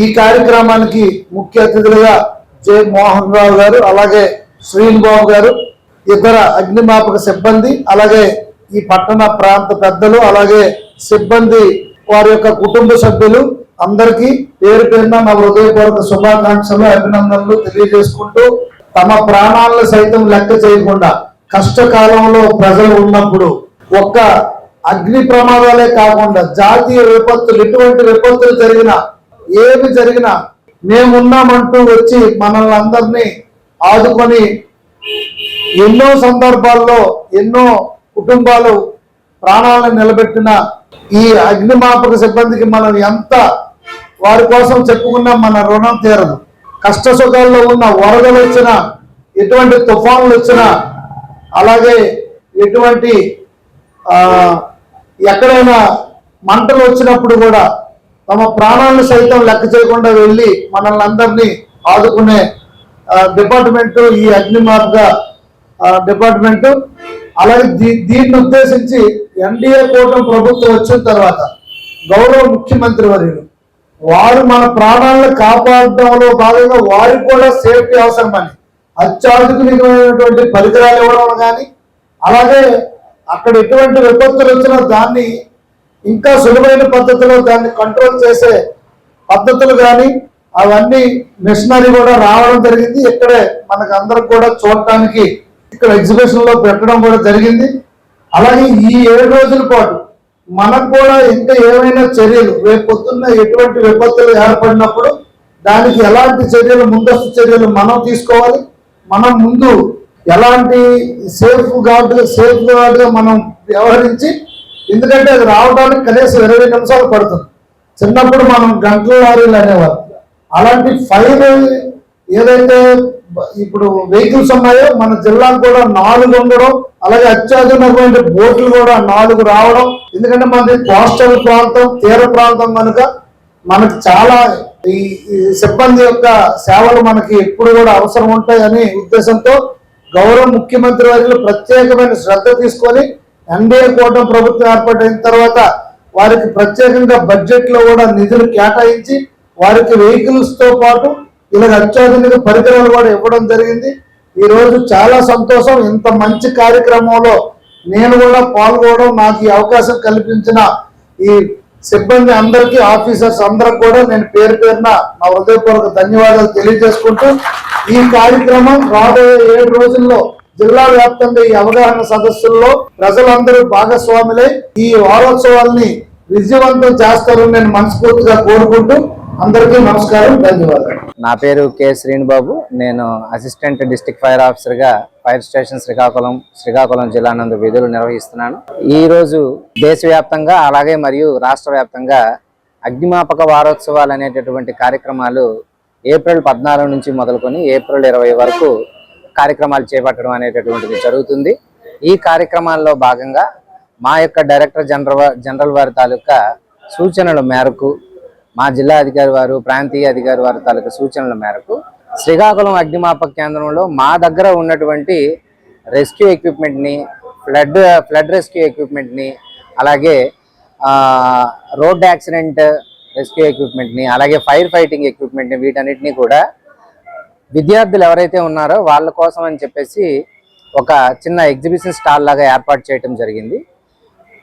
ఈ కార్యక్రమానికి ముఖ్య అతిథులుగా జె మోహన్ రావు గారు, అలాగే శ్రీనిబాబు గారు, ఇతర అగ్నిమాపక సిబ్బంది, అలాగే ఈ పట్టణ ప్రాంత పెద్దలు, అలాగే సిబ్బంది వారి యొక్క కుటుంబ సభ్యులు అందరికీ పేరు పేరున నా హృదయపూర్వక శుభాకాంక్షలు, అభినందనలు తెలియజేసుకుంటూ, తమ ప్రాణాలను సైతం లెక్క చేయకుండా కష్టకాలంలో ప్రజలు ఉన్నప్పుడు ఒక్క అగ్ని ప్రమాదాలే కాకుండా జాతీయ విపత్తులు, ఎటువంటి విపత్తులు జరిగినా ఏమి జరిగినా మేమున్నామంటూ వచ్చి మనల్ని అందరినీ ఆదుకొని ఎన్నో సందర్భాల్లో ఎన్నో కుటుంబాలు ప్రాణాలను నిలబెట్టిన ఈ అగ్నిమాపక సిబ్బందికి మనం ఎంత వారి కోసం చెప్పుకున్నా మన రుణం తీరదు. కష్ట సుఖాల్లో ఉన్న వరదలు వచ్చినా, ఎటువంటి తుఫాన్లు వచ్చినా, అలాగే ఎటువంటి ఎక్కడైనా మంటలు వచ్చినప్పుడు కూడా తమ ప్రాణాలను సైతం లెక్క చేయకుండా వెళ్ళి మనల్ని అందరినీ ఆదుకునే డిపార్ట్మెంటు ఈ అగ్నిమాపక డిపార్ట్మెంటు. అలాగే దీన్ని ఉద్దేశించి ఎన్డీఏ కూటమి ప్రభుత్వం వచ్చిన తర్వాత గౌరవ ముఖ్యమంత్రి వర్యులు వారు మన ప్రాణాలను కాపాడడంలో భాగంగా వారికి కూడా సేఫ్టీ అవసరమని అత్యాధునికమైనటువంటి పరికరాలు ఇవ్వడం కానీ, అలాగే అక్కడ ఎటువంటి విపత్తులు వచ్చినా దాన్ని ఇంకా సులువైన పద్ధతిలో దాన్ని కంట్రోల్ చేసే పద్ధతులు కానీ అవన్నీ మిషనరీ కూడా రావడం జరిగింది. ఇక్కడే మనకు అందరికి కూడా చూడటానికి ఇక్కడ ఎగ్జిబిషన్ లో పెట్టడం కూడా జరిగింది. అలాగే ఈ 7 రోజుల పాటు మనకు కూడా ఇంకా ఏమైనా చర్యలు రేపు పొద్దున్న ఎటువంటి విపత్తులు ఏర్పడినప్పుడు దానికి ఎలాంటి చర్యలు, ముందస్తు చర్యలు మనం తీసుకోవాలి, మనం ముందు ఎలాంటి సేఫ్ గార్డ్గా మనం వ్యవహరించి, ఎందుకంటే అది రావడానికి కనీసం 20 నిమిషాలు పడుతుంది. చిన్నప్పుడు మనం గంటల లారీలు అనేవారు. అలాంటి ఫైర్ ఏదైతే ఇప్పుడు వెహికల్స్ ఉన్నాయో మన జిల్లాకు కూడా 4 ఉండడం, అలాగే అత్యాధునికమైన బోట్లు కూడా 4 రావడం. ఎందుకంటే మనది కోస్టల్ ప్రాంతం, తీర ప్రాంతం కనుక మనకి చాలా ఈ సిబ్బంది యొక్క సేవలు మనకి ఎప్పుడు కూడా అవసరం ఉంటాయని ఉద్దేశంతో గౌరవ ముఖ్యమంత్రి వారిలో ప్రత్యేకమైన శ్రద్ధ తీసుకొని ఎన్డీఏ కూటమి ప్రభుత్వం ఏర్పాటైన తర్వాత వారికి ప్రత్యేకంగా బడ్జెట్ లో కూడా నిధులు కేటాయించి వారికి వెహికల్స్ తో పాటు ఇలా అత్యాధునిక పరికరాలు కూడా ఇవ్వడం జరిగింది. ఈ రోజు చాలా సంతోషం. ఇంత మంచి కార్యక్రమంలో నేను కూడా పాల్గొనడం, నాకు ఈ అవకాశం కల్పించిన ఈ సిబ్బంది అందరికీ, ఆఫీసర్స్ అందరికి కూడా నేను పేరు పేరున నా హృదయపూర్వక ధన్యవాదాలు తెలియజేసుకుంటూ, ఈ కార్యక్రమం రాబోయే 7 రోజుల్లో జిల్లా వ్యాప్తంగా ఈ అవగాహన సదస్సుల్లో ప్రజలందరూ భాగస్వాములై ఈ వారోత్సవాల్ని విజయవంతం చేస్తారని నేను మనస్ఫూర్తిగా కోరుకుంటూ అందరికీ నమస్కారం, ధన్యవాదాలు. నా పేరు కె శ్రీనిబాబు. నేను అసిస్టెంట్ డిస్ట్రిక్ట్ ఫైర్ ఆఫీసర్గా ఫైర్ స్టేషన్ శ్రీకాకుళం జిల్లా నందు విధులు నిర్వహిస్తున్నాను. ఈ రోజు దేశవ్యాప్తంగా అలాగే మరియు రాష్ట్ర వ్యాప్తంగా అగ్నిమాపక వారోత్సవాలు అనేటటువంటి కార్యక్రమాలు ఏప్రిల్ 14 నుంచి మొదలుకొని ఏప్రిల్ 20 వరకు కార్యక్రమాలు చేపట్టడం అనేటటువంటిది జరుగుతుంది. ఈ కార్యక్రమాల్లో భాగంగా మా యొక్క డైరెక్టర్ జనరల్ వారి తాలూకా సూచనల మేరకు, మా జిల్లా అధికారి వారు, ప్రాంతీయ అధికారి వారి తాలూకా సూచనల మేరకు శ్రీకాకుళం అగ్నిమాపక కేంద్రంలో మా దగ్గర ఉన్నటువంటి రెస్క్యూ ఎక్విప్మెంట్ని, ఫ్లడ్ రెస్క్యూ ఎక్విప్మెంట్ని, అలాగే రోడ్ యాక్సిడెంట్ రెస్క్యూ ఎక్విప్మెంట్ని, అలాగే ఫైర్ ఫైటింగ్ ఎక్విప్మెంట్ని, వీటన్నిటినీ కూడా విద్యార్థులు ఎవరైతే ఉన్నారో వాళ్ళ కోసం అని చెప్పేసి ఒక చిన్న ఎగ్జిబిషన్ స్టాల్ లాగా ఏర్పాటు చేయడం జరిగింది.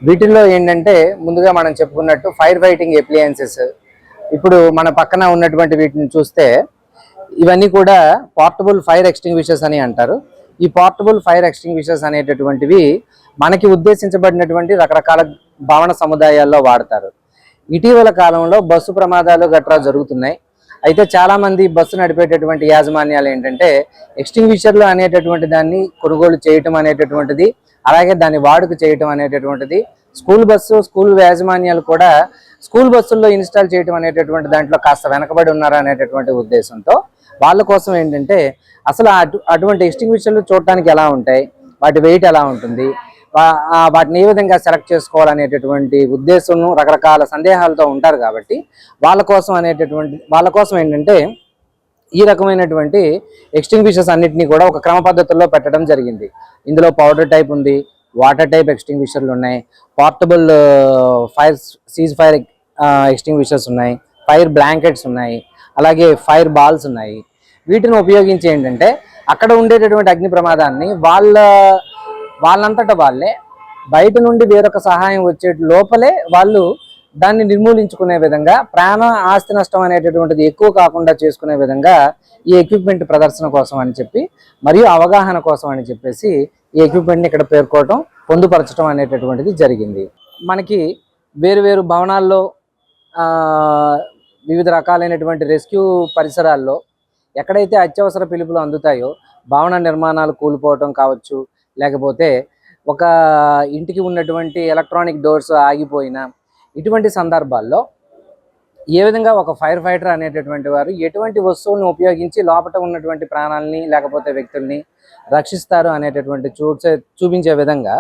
వీటిల్లో ఏంటంటే ముందుగా మనం చెప్పుకున్నట్టు ఫైర్ ఫైటింగ్ అప్లయన్సెస్, ఇప్పుడు మన పక్కన ఉన్నటువంటి వీటిని చూస్తే ఇవన్నీ కూడా పోర్టబుల్ ఫైర్ ఎక్స్టింగ్విషర్స్ అని అంటారు. ఈ పోర్టబుల్ ఫైర్ ఎక్స్టింగ్విషర్స్ అనేటటువంటివి మనకి ఉద్దేశించబడినటువంటి రకరకాల భవన సముదాయాల్లో వాడతారు. ఇటీవల కాలంలో బస్సు ప్రమాదాలు గట్రా జరుగుతున్నాయి. అయితే చాలామంది బస్సు నడిపేటటువంటి యాజమాన్యాలు ఏంటంటే ఎక్స్టింగ్విషర్లు అనేటటువంటి దాన్ని కొనుగోలు చేయటం అనేటటువంటిది, అలాగే దాన్ని వాడుక చేయటం అనేటటువంటిది స్కూల్ యాజమాన్యాలు కూడా స్కూల్ బస్సుల్లో ఇన్స్టాల్ చేయటం అనేటటువంటి దాంట్లో కాస్త వెనకబడి ఉన్నారు అనేటటువంటి ఉద్దేశంతో వాళ్ళ కోసం ఏంటంటే అసలు అటువంటి ఎక్స్టింగ్విషర్లు చూడటానికి ఎలా ఉంటాయి, వాటి వెయిట్ ఎలా ఉంటుంది, వాటిని ఏ విధంగా సెలెక్ట్ చేసుకోవాలనేటటువంటి ఉద్దేశం రకరకాల సందేహాలతో ఉంటారు. కాబట్టి వాళ్ళ కోసం ఏంటంటే ఈ రకమైనటువంటి ఎక్స్టింగ్విషర్స్ అన్నిటినీ కూడా ఒక క్రమ పద్ధతుల్లో పెట్టడం జరిగింది. ఇందులో పౌడర్ టైప్ ఉంది, వాటర్ టైప్ ఎక్స్టింగ్విషర్లు ఉన్నాయి, పోర్టబుల్ సీజ్ ఫైర్ ఎక్స్టింగ్విషర్స్ ఉన్నాయి, ఫైర్ బ్లాంకెట్స్ ఉన్నాయి, అలాగే ఫైర్ బాల్స్ ఉన్నాయి. వీటిని ఉపయోగించి ఏంటంటే అక్కడ ఉండేటటువంటి అగ్ని ప్రమాదాన్ని వాళ్ళంతటా వాళ్ళే బయట నుండి వేరొక సహాయం వచ్చే లోపలే వాళ్ళు దాన్ని నిర్మూలించుకునే విధంగా, ప్రాణ ఆస్తి నష్టం అనేటటువంటిది ఎక్కువ కాకుండా చేసుకునే విధంగా ఈ ఎక్విప్మెంట్ ప్రదర్శన కోసం అని చెప్పి మరియు అవగాహన కోసం అని చెప్పేసి ఈ ఎక్విప్మెంట్ని ఇక్కడ పేర్కోవటం, పొందుపరచడం అనేటటువంటిది జరిగింది. మనకి వేరు వేరు భవనాల్లో వివిధ రకాలైనటువంటి రెస్క్యూ పరిసరాల్లో ఎక్కడైతే అత్యవసర పిలుపులు అందుతాయో, భవన నిర్మాణాలు కూలిపోవటం కావచ్చు, లేకపోతే ఒక ఇంటికి ఉన్నటువంటి ఎలక్ట్రానిక్ డోర్స్ ఆగిపోయినా, ఇటువంటి సందర్భాల్లో ఏ విధంగా ఒక ఫైర్ ఫైటర్ అనేటటువంటి వారు ఎటువంటి వస్తువులను ఉపయోగించి లోపల ఉన్నటువంటి ప్రాణాలని లేకపోతే వ్యక్తుల్ని రక్షిస్తారు అనేటటువంటి చూపించే విధంగా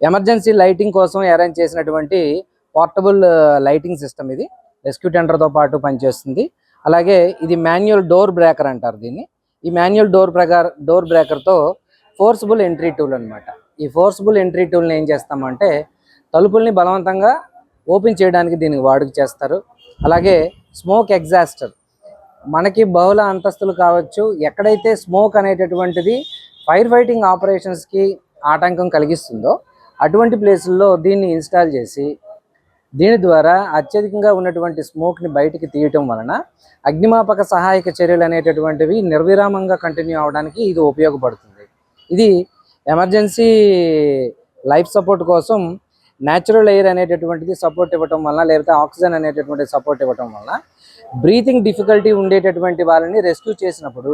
ఎమర్జెన్సీ లైటింగ్ కోసం అరేంజ్ చేసినటువంటి పోర్టబుల్ లైటింగ్ సిస్టమ్ ఇది. రెస్క్యూ టెండర్తో పాటు పనిచేస్తుంది. అలాగే ఇది మాన్యువల్ డోర్ బ్రేకర్ అంటారు దీన్ని. ఈ మాన్యువల్ డోర్ బ్రేకర్తో ఫోర్సిబుల్ ఎంట్రీ టూల్ అనమాట. ఈ ఫోర్సిబుల్ ఎంట్రీ టూల్ని ఏం చేస్తామంటే తలుపుల్ని బలవంతంగా ఓపెన్ చేయడానికి దీనికి వాడుక చేస్తారు. అలాగే స్మోక్ ఎగ్జాస్టర్, మనకి బహుళ అంతస్తులు కావచ్చు, ఎక్కడైతే స్మోక్ అనేటటువంటిది ఫైర్ ఫైటింగ్ ఆపరేషన్స్కి ఆటంకం కలిగిస్తుందో అటువంటి ప్లేసుల్లో దీన్ని ఇన్స్టాల్ చేసి దీని ద్వారా అత్యధికంగా ఉన్నటువంటి స్మోక్ని బయటికి తీయటం వలన అగ్నిమాపక సహాయక చర్యలు అనేటటువంటివి నిర్విరామంగా కంటిన్యూ అవడానికి ఇది ఉపయోగపడుతుంది. ఇది ఎమర్జెన్సీ లైఫ్ సపోర్ట్ కోసం న్యాచురల్ ఎయిర్ అనేటటువంటిది సపోర్ట్ ఇవ్వటం వలన, లేకపోతే ఆక్సిజన్ అనేటటువంటి సపోర్ట్ ఇవ్వటం వలన బ్రీతింగ్ డిఫికల్టీ ఉండేటటువంటి వాళ్ళని రెస్క్యూ చేసినప్పుడు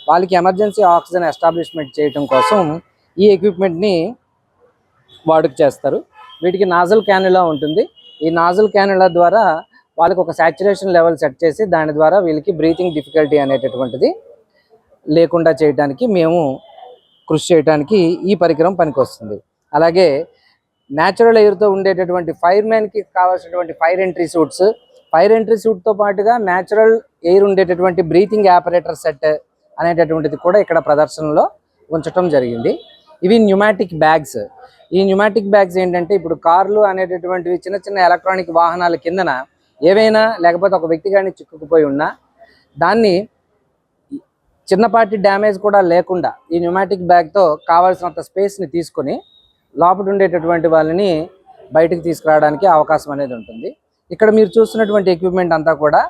వాళ్ళకి ఎమర్జెన్సీ ఆక్సిజన్ ఎస్టాబ్లిష్మెంట్ చేయటం కోసం ఈ ఎక్విప్మెంట్ని వాడుక చేస్తారు. వీటికి నాజల్ క్యానులా ఉంటుంది. ఈ నాజల్ క్యానులా ద్వారా వాళ్ళకి ఒక సాచురేషన్ లెవెల్ సెట్ చేసి దాని ద్వారా వీళ్ళకి బ్రీతింగ్ డిఫికల్టీ అనేటటువంటిది లేకుండా చేయడానికి మేము కృషి చేయడానికి ఈ పరికరం పనికొస్తుంది. అలాగే న్యాచురల్ ఎయిర్తో ఉండేటటువంటి ఫైర్మెన్కి కావాల్సినటువంటి ఫైర్ ఎంట్రీ సూట్తో పాటుగా న్యాచురల్ ఎయిర్ ఉండేటటువంటి బ్రీతింగ్ ఆపరేటర్ సెట్ అనేటటువంటిది కూడా ఇక్కడ ప్రదర్శనలో ఉంచడం జరిగింది. ఇవి న్యూమాటిక్ బ్యాగ్స్. ఈ న్యూమాటిక్ బ్యాగ్స్ ఏంటంటే ఇప్పుడు కార్లు అనేటటువంటివి చిన్న చిన్న ఎలక్ట్రానిక్ వాహనాల కిందన ఏవైనా లేకపోతే ఒక వ్యక్తి కానీ చిక్కుకుపోయి ఉన్నా దాన్ని చిన్నపాటి డ్యామేజ్ కూడా లేకుండా ఈ న్యూమాటిక్ బ్యాగ్తో కావాల్సినంత స్పేస్ని తీసుకొని లోపల ఉండేటటువంటి వాళ్ళని బయటకు తీసుకురావడానికి అవకాశం అనేది ఉంటుంది. ఇక్కడ మీరు చూస్తున్నటువంటి ఎక్విప్మెంట్ అంతా కూడా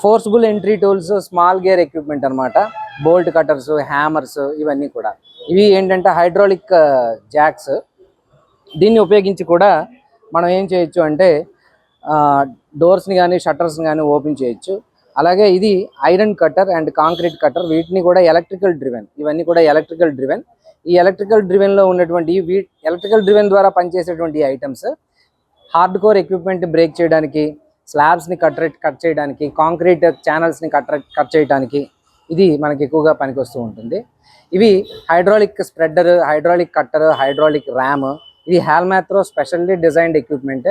forcible entry tools, small gear equipment అనమాట. బోల్ట్ కట్టర్స్, హ్యామర్స్, ఇవన్నీ కూడా ఇవి ఏంటంటే హైడ్రాలిక్ జాక్స్. దీన్ని ఉపయోగించి కూడా మనం ఏం చేయొచ్చు అంటే డోర్స్ని కానీ షట్టర్స్ని కానీ ఓపెన్ చేయొచ్చు. అలాగే ఇది iron cutter and concrete cutter. వీటిని కూడా ఎలక్ట్రికల్ డ్రివెన్, ఇవన్నీ కూడా ఎలక్ట్రికల్ డ్రివెన్. ఈ ఎలక్ట్రికల్ డ్రివెన్లో ఉన్నటువంటి ఎలక్ట్రికల్ డ్రివెన్ ద్వారా పనిచేసేటువంటి items hard core equipment break చేయడానికి, స్లాబ్స్ని కట్ చేయడానికి, కాంక్రీట్ ఛానల్స్ని కట్ చేయడానికి ఇది మనకి ఎక్కువగా పనికొస్తూ ఉంటుంది. ఇవి hydraulic spreader, hydraulic cutter, hydraulic RAM. ఇది హాల్మాత్రో స్పెషల్లీ డిజైన్డ్ ఎక్విప్మెంట్.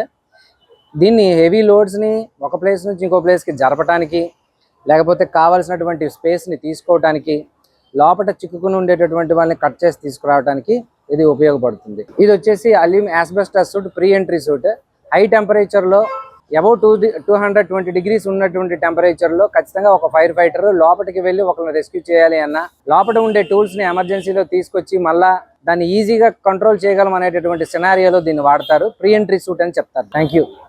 దీన్ని హెవీ లోడ్స్ని ఒక ప్లేస్ నుంచి ఇంకో ప్లేస్కి జరపడానికి, లేకపోతే కావాల్సినటువంటి స్పేస్ని తీసుకోవడానికి, లోపల చిక్కుకుని ఉండేటటువంటి వాళ్ళని కట్ చేసి తీసుకురావడానికి ఇది ఉపయోగపడుతుంది. ఇది వచ్చేసి asbestos suit, pre entry suit. High టెంపరేచర్లో అబౌవ్ 220 degrees ఉన్నటువంటి టెంపరేచర్లో ఖచ్చితంగా ఒక ఫైర్ ఫైటర్ లోపలికి వెళ్ళి ఒకరిని రెస్క్యూ చేయాలి అన్న లోపల ఉండే టూల్స్ని ఎమర్జెన్సీలో తీసుకొచ్చి మళ్ళా దాన్ని ఈజీగా కంట్రోల్ చేయగలం అనేటటువంటి సినారియోలో దీన్ని వాడతారు. ప్రీ ఎంట్రీ సూట్ అని చెప్తారు. Thank you.